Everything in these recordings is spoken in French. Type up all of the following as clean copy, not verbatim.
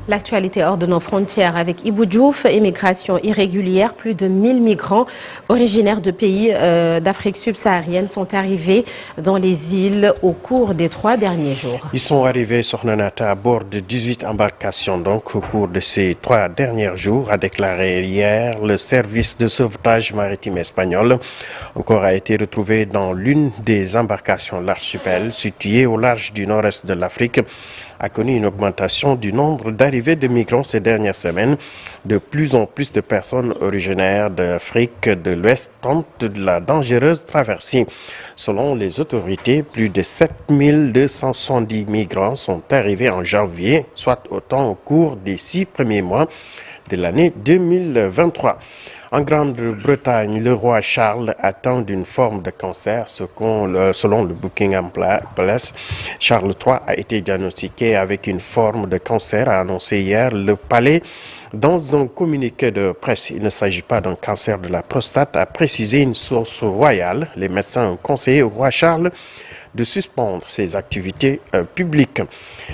L'actualité hors de nos frontières avec Ibou Diouf, immigration irrégulière. Plus de 1000 migrants originaires de pays d'Afrique subsaharienne sont arrivés dans les îles au cours des 3 derniers jours. Ils sont arrivés sur Nata à bord de 18 embarcations donc au cours de ces 3 derniers jours, a déclaré hier le service de sauvetage maritime espagnol. Un corps a été retrouvé dans l'une des embarcations. L'archipel, situé au large du nord-est de l'Afrique, a connu une augmentation du nombre d'arrivées de migrants ces dernières semaines. De plus en plus de personnes originaires d'Afrique de l'Ouest tentent de la dangereuse traversée. Selon les autorités, plus de 7270 migrants sont arrivés en janvier, soit autant au cours des 6 premiers mois de l'année 2023. En Grande-Bretagne, le roi Charles atteint d'une forme de cancer, selon le Buckingham Palace. Charles III a été diagnostiqué avec une forme de cancer, a annoncé hier le palais dans un communiqué de presse. Il ne s'agit pas d'un cancer de la prostate, a précisé une source royale. Les médecins ont conseillé au roi Charles de suspendre ses activités publiques.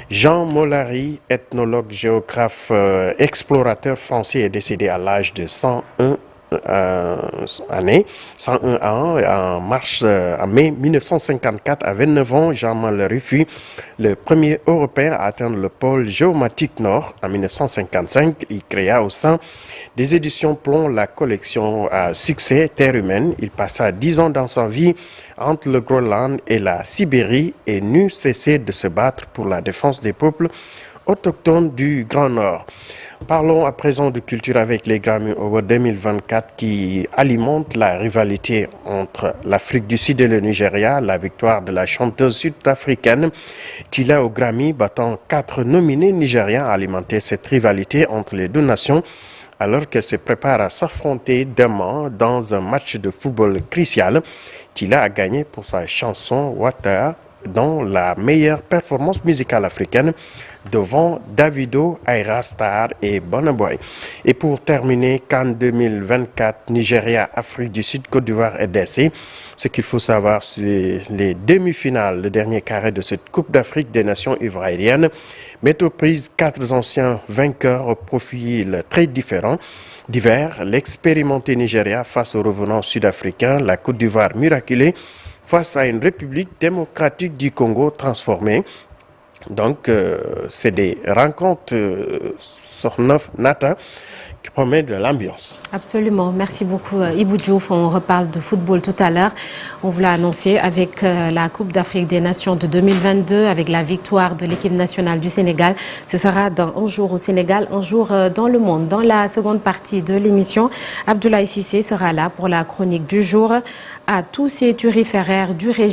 Jean Mollary, ethnologue, géographe, explorateur français, est décédé à l'âge de 101 ans, en mai 1954, à 29 ans. Jean Mollary fut le premier Européen à atteindre le pôle géomatique nord. En 1955, il créa au sein des éditions Plomb la collection à succès Terre humaine. Il passa 10 ans dans sa vie entre le Groenland et la Sibérie et n'eut cessé de se battre pour la défense des peuples autochtones du Grand Nord. Parlons à présent de culture avec les Grammy Awards 2024 qui alimentent la rivalité entre l'Afrique du Sud et le Nigeria. La victoire de la chanteuse sud-africaine Tila au Grammy, battant 4 nominés nigériens, a alimenté cette rivalité entre les deux nations alors qu'elle se prépare à s'affronter demain dans un match de football crucial. Tila a gagné pour sa chanson Water dans la meilleure performance musicale africaine devant Davido, Ayra Starr et Burna Boy. Et pour terminer, CAN 2024, Nigeria, Afrique du Sud, Côte d'Ivoire et RDC. Ce qu'il faut savoir sur les demi-finales, le dernier carré de cette Coupe d'Afrique des Nations ivoiriennes, met aux prises 4 anciens vainqueurs au profil très différents. Divers, l'expérimenté Nigeria face au revenant sud-africain, la Côte d'Ivoire miraculée face à une République démocratique du Congo transformée. Donc, c'est des rencontres sur 9 Nata qui promettent de l'ambiance. Absolument. Merci beaucoup, Ibou Diouf. On reparle de football tout à l'heure. On vous l'a annoncé avec la Coupe d'Afrique des Nations de 2022, avec la victoire de l'équipe nationale du Sénégal. Ce sera dans un jour au Sénégal, un jour dans le monde. Dans la seconde partie de l'émission, Abdoulaye Cissé sera là pour la chronique du jour à tous ces turiféraires du régime.